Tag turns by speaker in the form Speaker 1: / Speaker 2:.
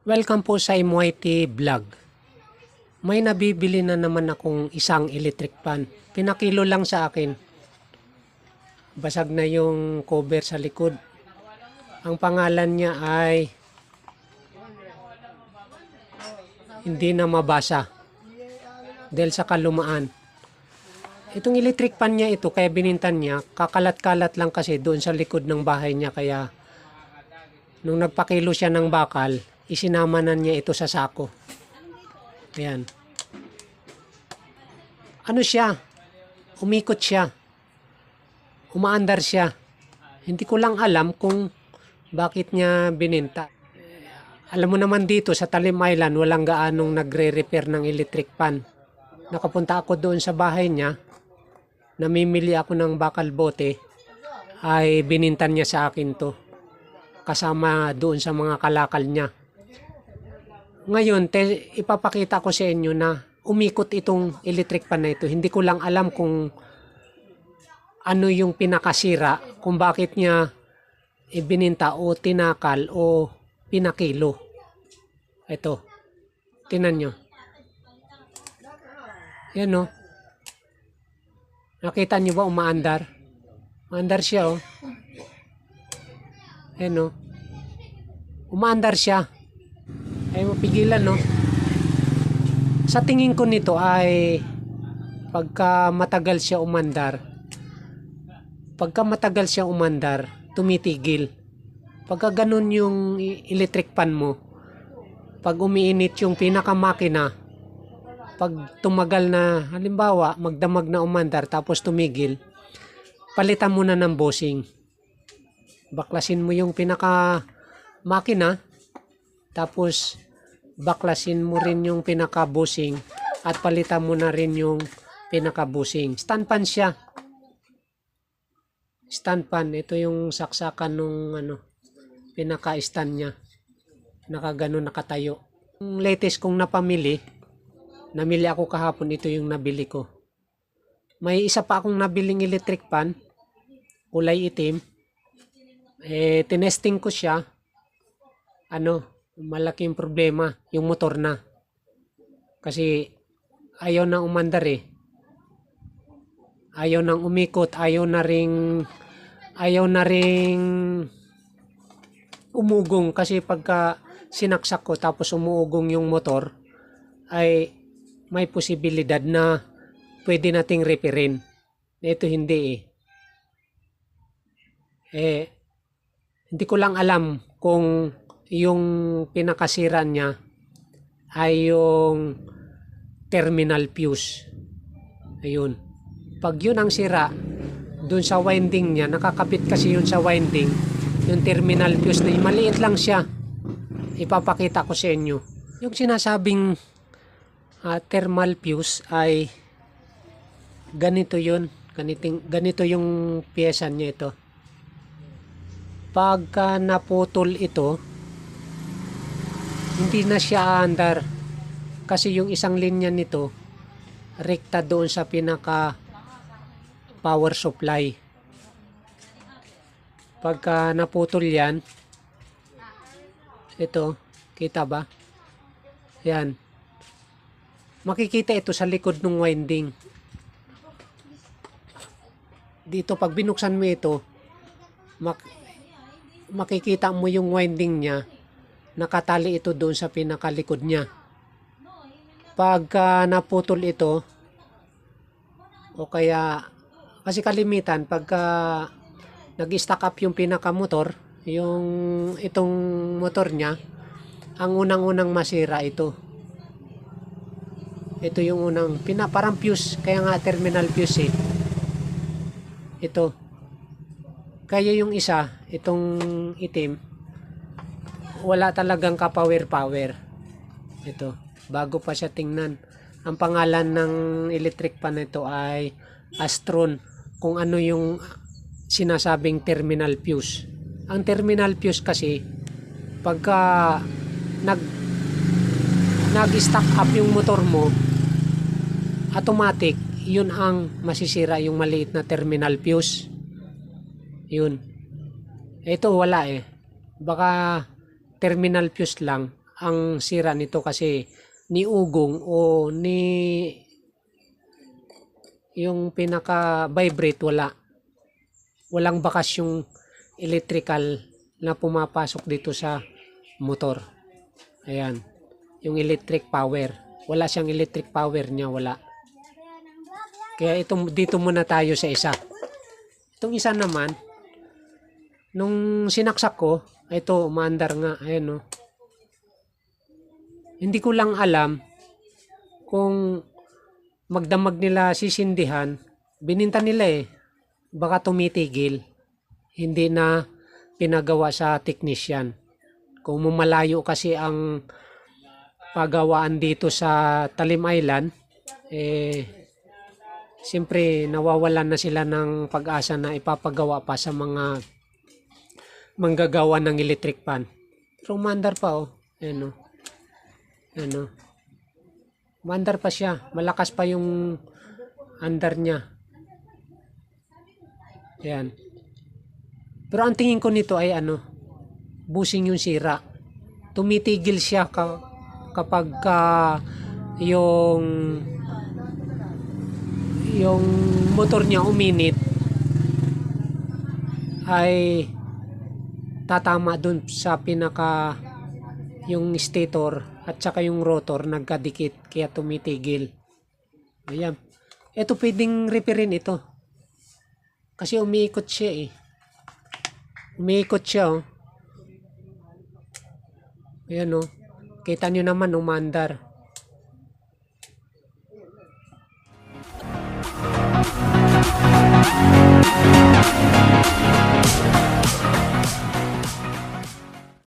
Speaker 1: Welcome po sa MYT Vlog. May nabibili na naman akong isang electric fan. Pinakilo lang sa akin. Basag na yung cover sa likod. Ang pangalan niya ay hindi na mabasa dahil sa kalumaan. Itong electric fan niya ito, kaya binintan niya, kakalat-kalat lang kasi doon sa likod ng bahay niya. Kaya nung nagpakilo siya ng bakal, isinama na niya ito sa sako. Ayan. Ano siya? Umikot siya. Umaandar siya. Hindi ko lang alam kung bakit niya bininta. Alam mo naman dito sa Talim Island, walang gaanong nagre-repair ng electric fan. Nakapunta ako doon sa bahay niya. Namimili ako ng bakal bote. Ay binintan niya sa akin to. Kasama doon sa mga kalakal niya. Ngayon, ipapakita ko sa inyo na umikot itong electric fan na ito. Hindi ko lang alam kung ano yung pinakasira, kung bakit niya ibininta o tinakal o pinakilo. Ito, tinan nyo. Yan o. Nakita nyo ba umaandar? Umaandar siya o. Yan o. Umaandar siya. Ay mapigilan, no? Sa tingin ko nito ay pagka matagal siya umandar, tumitigil. Pagka ganun yung electric fan mo, pag umiinit yung pinakamakina, pag tumagal na, halimbawa, magdamag na umandar tapos tumigil, palitan mo na ng bushing. Baklasin mo yung pinakamakina, tapos baklasin mo rin yung pinaka-bushing at palitan mo na rin yung pinaka-bushing. Stand fan siya. Stand fan. Ito yung saksakan nung pinaka-stand niya. Nakagano nakatayo. Yung latest kong namili ako kahapon, ito yung nabili ko. May isa pa akong nabiling electric fan, kulay itim. Tinesting ko siya. Malaking problema yung motor na. Kasi ayaw nang umandar eh. Ayaw nang umikot, ayaw na ring umugong, kasi pagka sinaksak ko tapos umuugong yung motor ay may posibilidad na pwede nating repairin. Ito hindi hindi ko lang alam kung yung pinakasira niya ay yung terminal fuse. Ayun. Pag yun ang sira, dun sa winding niya, nakakabit kasi yun sa winding, yung terminal fuse na maliit lang siya. Ipapakita ko sa inyo. Yung sinasabing thermal fuse ay ganito yun. Ganito yung pyesa niya ito. Pagka naputol ito, hindi na siya aandar kasi yung isang linya nito rekta doon sa pinaka power supply. Pagka naputol yan, ito, kita ba? Yan. Makikita ito sa likod ng winding. Dito pag binuksan mo ito, makikita mo yung winding niya. Nakatali ito doon sa pinakalikod niya. Pagka naputol ito, o kaya, kasi kalimitan, pagka nag-stack up yung pinakamotor, itong motor niya, ang unang-unang masira ito. Ito yung unang, parang fuse, kaya nga terminal fuse eh. Ito. Kaya yung isa, itong itim, wala talagang ka-power. Ito, bago pa siya tingnan. Ang pangalan ng electric fan nito ay Astron. Kung ano yung sinasabing terminal fuse. Ang terminal fuse kasi, pagka nag-stack up yung motor mo, automatic, yun ang masisira, yung maliit na terminal fuse. Yun. Ito wala eh. Baka terminal fuse lang ang sira nito kasi ni ugong o ni yung pinaka vibrate walang bakas yung electrical na pumapasok dito sa motor. Ayan, yung electric power, wala siyang electric power niya, wala. Kaya dito muna tayo sa isa. Itong isa naman, nung sinaksak ko, ito umaandar nga, ayan, oh. Hindi ko lang alam kung magdamag nila sisindihan, bininta nila baka tumitigil, hindi na pinagawa sa technician. Kung malayo kasi ang pagawaan dito sa Talim Island, siyempre nawawalan na sila ng pag-asa na ipapagawa pa sa mga manggagawa ng electric pan. Pero umandar pa, oh. Ayan, oh. Ayan, oh. Umandar pa siya. Malakas pa yung andar niya. Ayan. Pero ang tingin ko nito ay busing yung sira. Tumitigil siya kapag yung motor niya uminit, ay tatama dun sa pinaka yung stator at saka yung rotor nagkadikit kaya tumitigil. Ayan. Ito pwedeng repairin ito. Kasi umiikot siya Umiikot siya, oh. Ayan, oh. Kita nyo naman umandar.